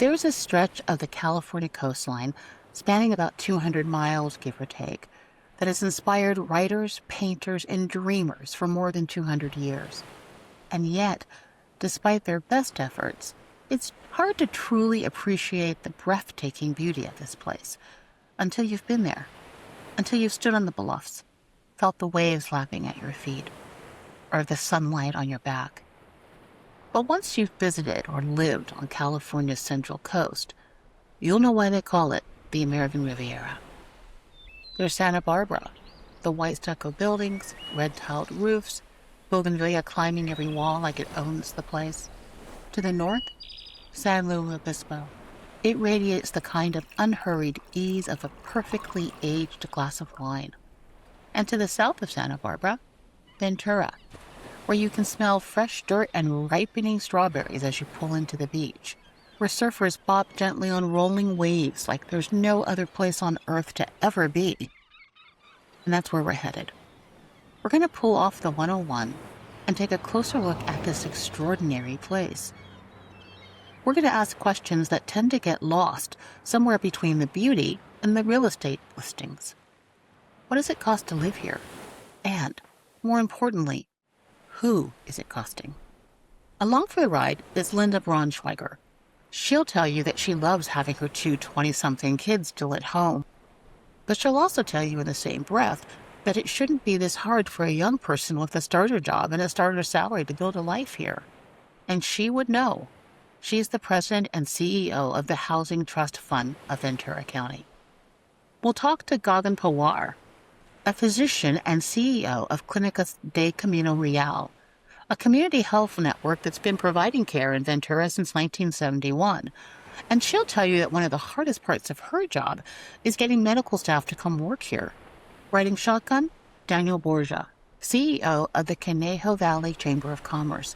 There's a stretch of the California coastline spanning about 200 miles, give or take, that has inspired writers, painters, and dreamers for more than 200 years. And yet, despite their best efforts, it's hard to truly appreciate the breathtaking beauty of this place until you've been there, until you've stood on the bluffs, felt the waves lapping at your feet, or the sunlight on your back. But once you've visited or lived on California's Central Coast, you'll know why they call it the American Riviera. There's Santa Barbara, the white stucco buildings, red-tiled roofs, bougainvillea climbing every wall like it owns the place. To the north, San Luis Obispo. It radiates the kind of unhurried ease of a perfectly aged glass of wine. And to the south of Santa Barbara, Ventura, where you can smell fresh dirt and ripening strawberries as you pull into the beach, where surfers bob gently on rolling waves like there's no other place on Earth to ever be. And that's where we're headed. We're going to pull off the 101 and take a closer look at this extraordinary place. We're going to ask questions that tend to get lost somewhere between the beauty and the real estate listings. What does it cost to live here? And, more importantly, who is it costing? Along for the ride is Linda Braunschweiger. She'll tell you that she loves having her two 20-something kids still at home. But she'll also tell you in the same breath that it shouldn't be this hard for a young person with a starter job and a starter salary to build a life here. And she would know. She's the president and CEO of the Housing Trust Fund of Ventura County. We'll talk to Gagan Pawar, a physician and CEO of Clinicas de Camino, a community health network that's been providing care in Ventura since 1971. And she'll tell you that one of the hardest parts of her job is getting medical staff to come work here. Riding shotgun, Danielle Borja, CEO of the Conejo Valley Chamber of Commerce.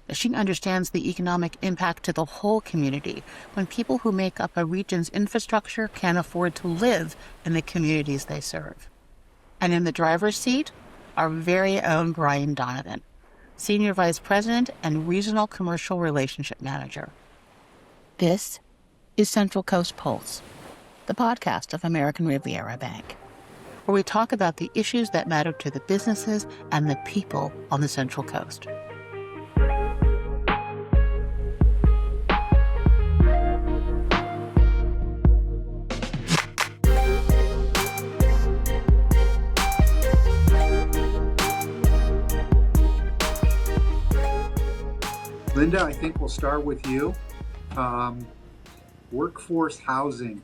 She understands the economic impact to the whole community when people who make up a region's infrastructure can't afford to live in the communities they serve. And in the driver's seat, our very own Brian Donovan, Senior Vice President and Regional Commercial Relationship Manager. This is Central Coast Pulse, the podcast of American Riviera Bank, where we talk about the issues that matter to the businesses and the people on the Central Coast. Linda, I think we'll start with you. Workforce housing.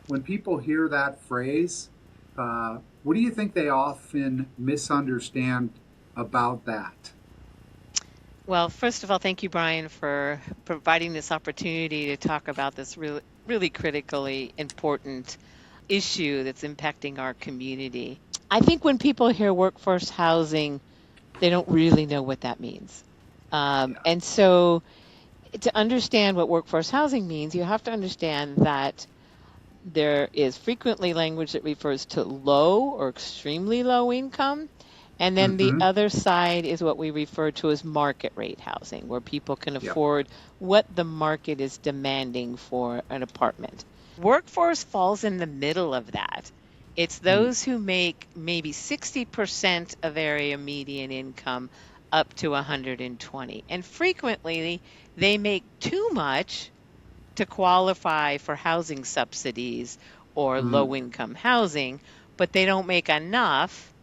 When people hear that phrase, what do you think they often misunderstand about that? Well, first of all, thank you, Brian, for providing this opportunity to talk about this really critically important issue that's impacting our community. I think when people hear workforce housing, they don't really know what that means. And so to understand what workforce housing means, you have to understand that there is frequently language that refers to low or extremely low income. And then the other side is what we refer to as market rate housing, where people can afford what the market is demanding for an apartment. Workforce falls in the middle of that. It's those who make maybe 60% of area median income up to 120. And frequently, they make too much to qualify for housing subsidies or low-income housing, but they don't make enough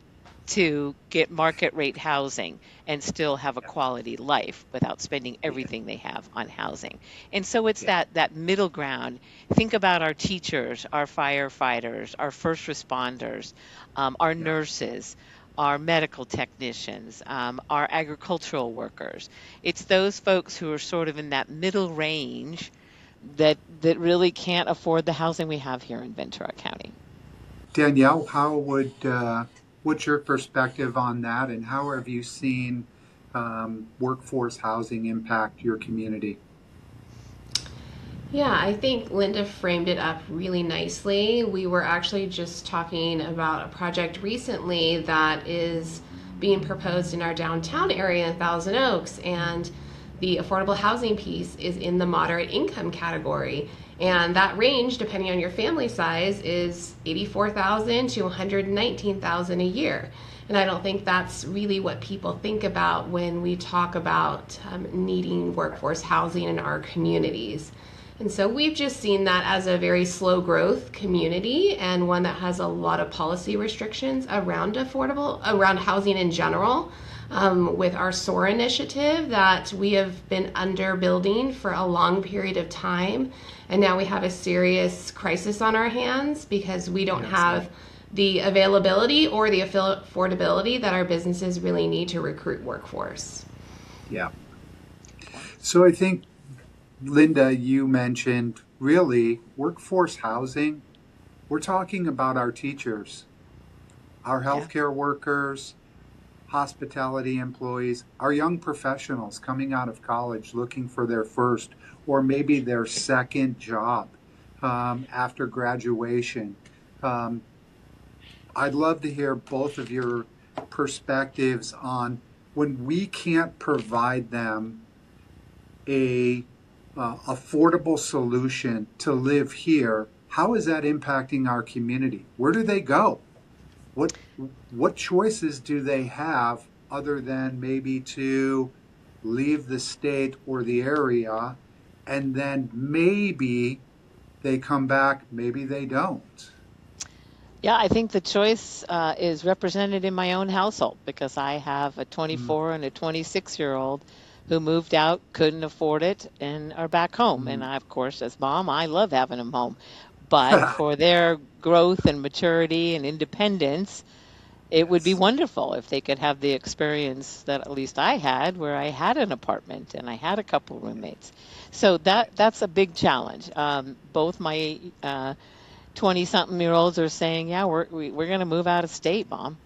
to get market rate housing and still have a quality life without spending everything they have on housing. And so it's that middle ground. Think about our teachers, our firefighters, our first responders, our nurses, our medical technicians, our agricultural workers. It's those folks who are sort of in that middle range that really can't afford the housing we have here in Ventura County. Danielle, what's your perspective on that, and how have you seen workforce housing impact your community? Yeah, I think Linda framed it up really nicely. We were actually just talking about a project recently that is being proposed in our downtown area in Thousand Oaks, and The affordable housing piece is in the moderate income category. And that range, depending on your family size, is $84,000 to $119,000 a year. And I don't think that's really what people think about when we talk about needing workforce housing in our communities. And so we've just seen that as a very slow growth community, and one that has a lot of policy restrictions around housing in general. With our SOAR initiative that we have been under building for a long period of time. And now we have a serious crisis on our hands because we don't have the availability or the affordability that our businesses really need to recruit workforce. Yeah. So I think, Linda, you mentioned really workforce housing. We're talking about our teachers, our healthcare workers, hospitality employees, our young professionals coming out of college looking for their first or maybe their second job after graduation. I'd love to hear both of your perspectives on when we can't provide them a affordable solution to live here. How is that impacting our community? Where do they go? What choices do they have other than maybe to leave the state or the area, and then maybe they come back, maybe they don't? Yeah, I think the choice is represented in my own household because I have a 24 and a 26-year-old who moved out, couldn't afford it, and are back home. And I, of course, as mom, I love having them home. But for their growth and maturity and independence, it would be wonderful if they could have the experience that at least I had, where I had an apartment and I had a couple roommates. So that's a big challenge. Both my 20-something-year-olds are saying, yeah, we're going to move out of state, Mom.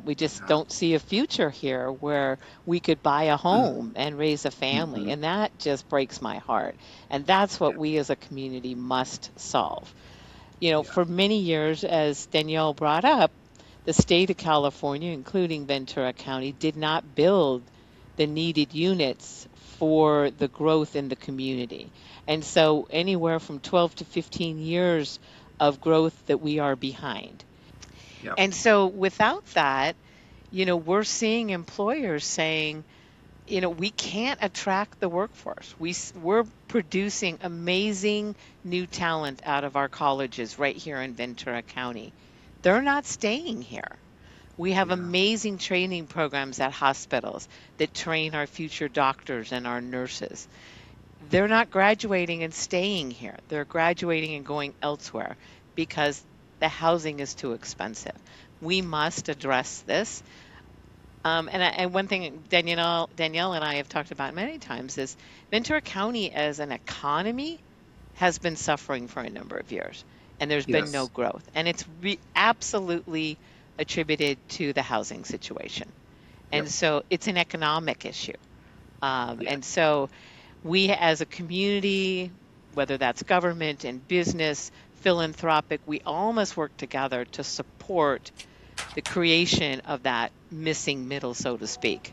We just don't see a future here where we could buy a home and raise a family. And that just breaks my heart. And that's what we as a community must solve. You know, for many years, as Danielle brought up, the state of California, including Ventura County, did not build the needed units for the growth in the community. And so anywhere from 12 to 15 years of growth that we are behind. Yep. And so without that, you know, we're seeing employers saying, you know, we can't attract the workforce. We're producing amazing new talent out of our colleges right here in Ventura County. They're not staying here. We have amazing training programs at hospitals that train our future doctors and our nurses. They're not graduating and staying here. They're graduating and going elsewhere because the housing is too expensive. We must address this. And one thing Danielle and I have talked about many times is Ventura County as an economy has been suffering for a number of years, and there's been no growth. And it's absolutely attributed to the housing situation. And so it's an economic issue. And so we as a community, whether that's government and business, philanthropic, we all must work together to support the creation of that missing middle, so to speak.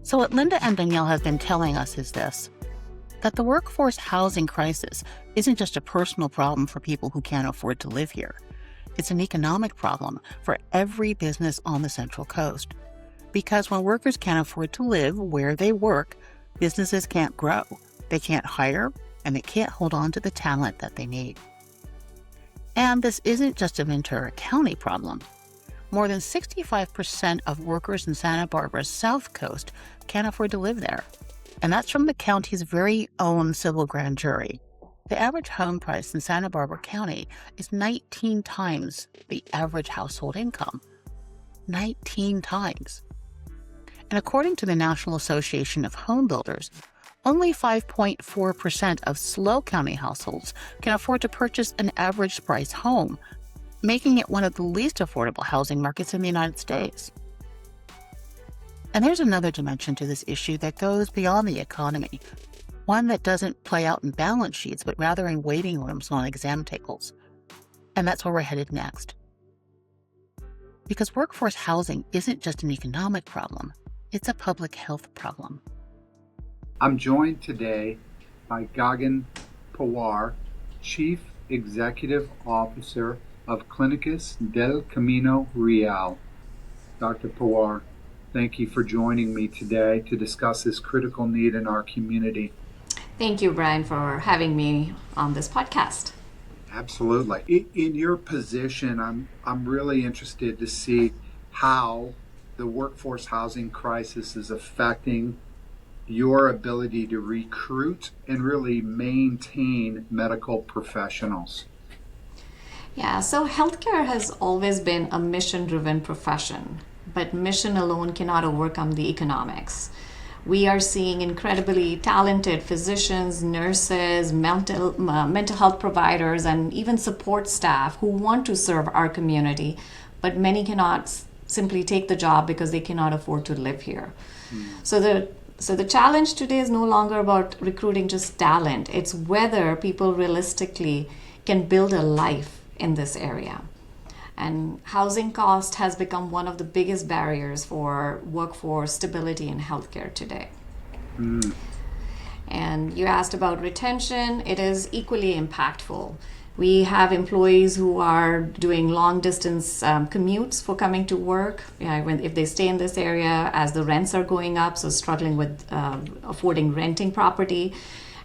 So what Linda and Danielle have been telling us is this, that the workforce housing crisis isn't just a personal problem for people who can't afford to live here. It's an economic problem for every business on the Central Coast. Because when workers can't afford to live where they work, businesses can't grow, they can't hire, and they can't hold on to the talent that they need. And this isn't just a Ventura County problem. More than 65% of workers in Santa Barbara's South Coast can't afford to live there. And that's from the county's very own civil grand jury. The average home price in Santa Barbara County is 19 times the average household income. 19 times. And according to the National Association of Home Builders, only 5.4% of SLO County households can afford to purchase an average price home, making it one of the least affordable housing markets in the United States. And there's another dimension to this issue that goes beyond the economy. one that doesn't play out in balance sheets, but rather in waiting rooms on exam tables. And that's where we're headed next. Because workforce housing isn't just an economic problem, it's a public health problem. I'm joined today by Gagan Pawar, Chief Executive Officer of Clinicas del Camino Real. Dr. Pawar, thank you for joining me today to discuss this critical need in our community. Thank you, Brian, for having me on this podcast. Absolutely. In your position, I'm really interested to see how the workforce housing crisis is affecting your ability to recruit and really maintain medical professionals. Yeah, so healthcare has always been a mission-driven profession, but mission alone cannot overcome the economics. We are seeing incredibly talented physicians, nurses, mental health providers, and even support staff who want to serve our community, but many cannot simply take the job because they cannot afford to live here. So the challenge today is no longer about recruiting just talent. It's whether people realistically can build a life in this area. And housing cost has become one of the biggest barriers for workforce stability in healthcare today. And you asked about retention. It is equally impactful. We have employees who are doing long distance commutes for coming to work. If they stay in this area as the rents are going up, so struggling with affording renting property.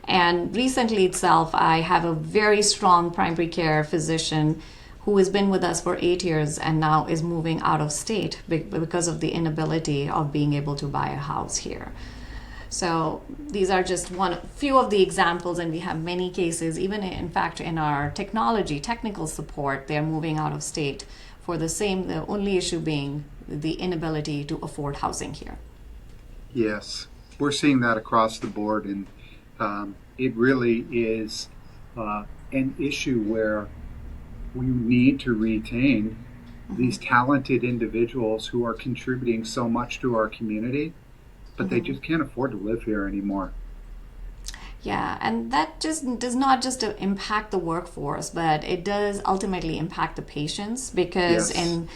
And recently itself, I have a very strong primary care physician who has been with us for 8 years and now is moving out of state because of the inability of being able to buy a house here. So these are just few of the examples, and we have many cases, even in fact in our technical support, they're moving out of state for the only issue being the inability to afford housing here. Yes, we're seeing that across the board, and it really is an issue where we need to retain these talented individuals who are contributing so much to our community, but they just can't afford to live here anymore. Yeah, and that just does not just impact the workforce, but it does ultimately impact the patients, because in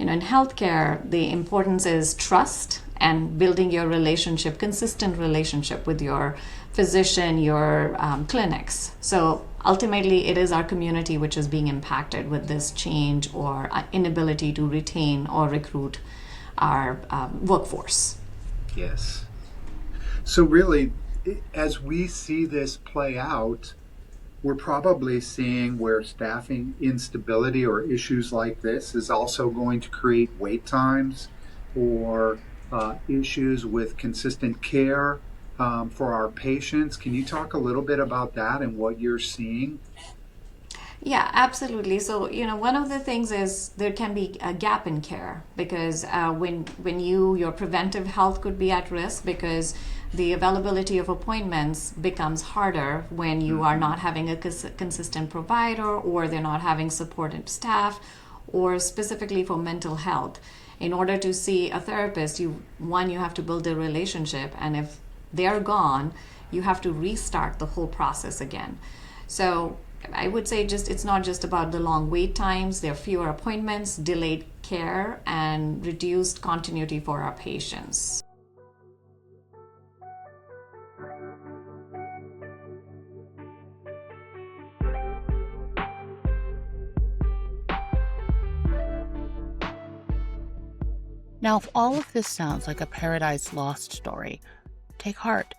healthcare, the importance is trust and building your consistent relationship with your physician, your clinics. So ultimately, it is our community which is being impacted with this change or inability to retain or recruit our workforce. Yes. So really, as we see this play out, we're probably seeing where staffing instability or issues like this is also going to create wait times or issues with consistent care for our patients. Can you talk a little bit about that and what you're seeing? Yeah, absolutely. So, one of the things is there can be a gap in care, because when your preventive health could be at risk, because the availability of appointments becomes harder when you are not having a consistent provider, or they're not having supportive staff, or specifically for mental health. In order to see a therapist, you have to build a relationship, and if they're gone, you have to restart the whole process again. So I would say it's not just about the long wait times. There are fewer appointments, delayed care, and reduced continuity for our patients. Now, if all of this sounds like a Paradise Lost story, take heart,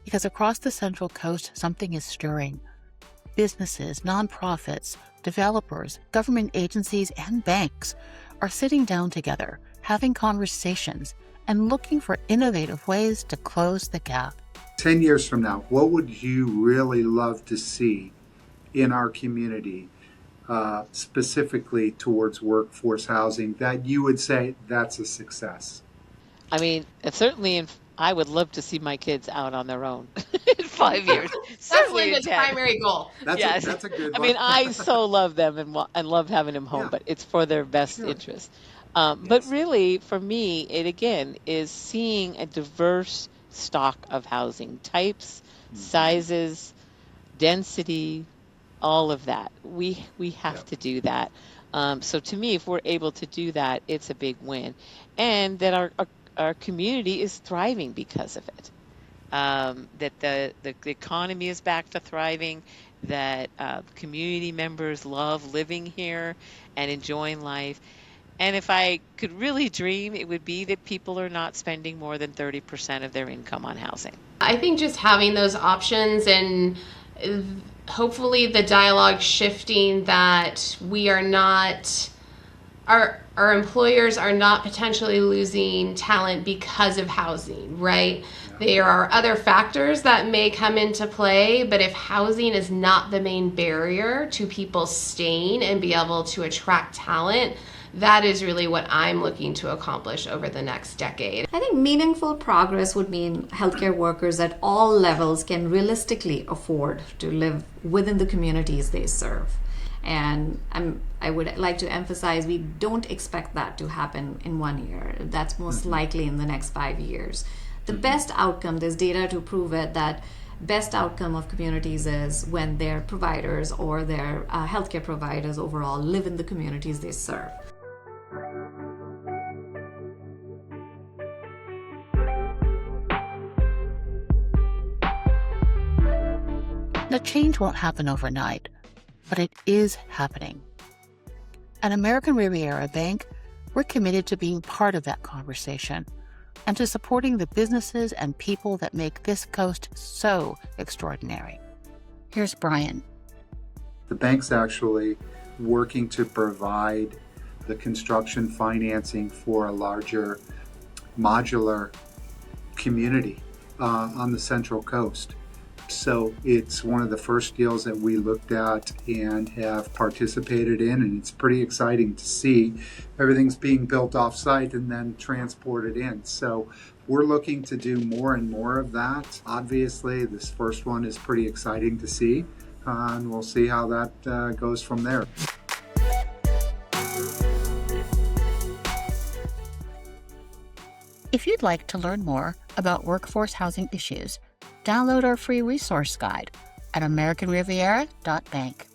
because across the Central Coast, something is stirring. Businesses, nonprofits, developers, government agencies, and banks are sitting down together, having conversations, and looking for innovative ways to close the gap. 10 years from now, what would you really love to see in our community, specifically towards workforce housing, that you would say that's a success? I mean, I would love to see my kids out on their own in 5 years. That's Certainly in Linda's 10. primary goal. Yes. That's a good I one. mean, I so love them and love having them home, Yeah. but it's for their best Sure. interest. But really, for me, it again is seeing a diverse stock of housing types, sizes, density, all of that. We have to do that. So to me, if we're able to do that, it's a big win, and that our community is thriving because of it. That the economy is back to thriving, that community members love living here and enjoying life. And if I could really dream, it would be that people are not spending more than 30% of their income on housing. I think just having those options and hopefully the dialogue shifting that we are not, our employers are not potentially losing talent because of housing, right? There are other factors that may come into play, but if housing is not the main barrier to people staying and be able to attract talent, that is really what I'm looking to accomplish over the next decade. I think meaningful progress would mean healthcare workers at all levels can realistically afford to live within the communities they serve. And I would like to emphasize we don't expect that to happen in 1 year. That's most likely in the next 5 years. The best outcome, there's data to prove it, that best outcome of communities is when their providers or their healthcare providers overall live in the communities they serve. The change won't happen overnight, but it is happening. At American Riviera Bank, we're committed to being part of that conversation and to supporting the businesses and people that make this coast so extraordinary. Here's Brian. The bank's actually working to provide the construction financing for a larger modular community on the Central Coast. So it's one of the first deals that we looked at and have participated in, and it's pretty exciting to see everything's being built off-site and then transported in. So we're looking to do more and more of that. Obviously, this first one is pretty exciting to see, and we'll see how that goes from there. If you'd like to learn more about workforce housing issues, download our free resource guide at americanriviera.bank.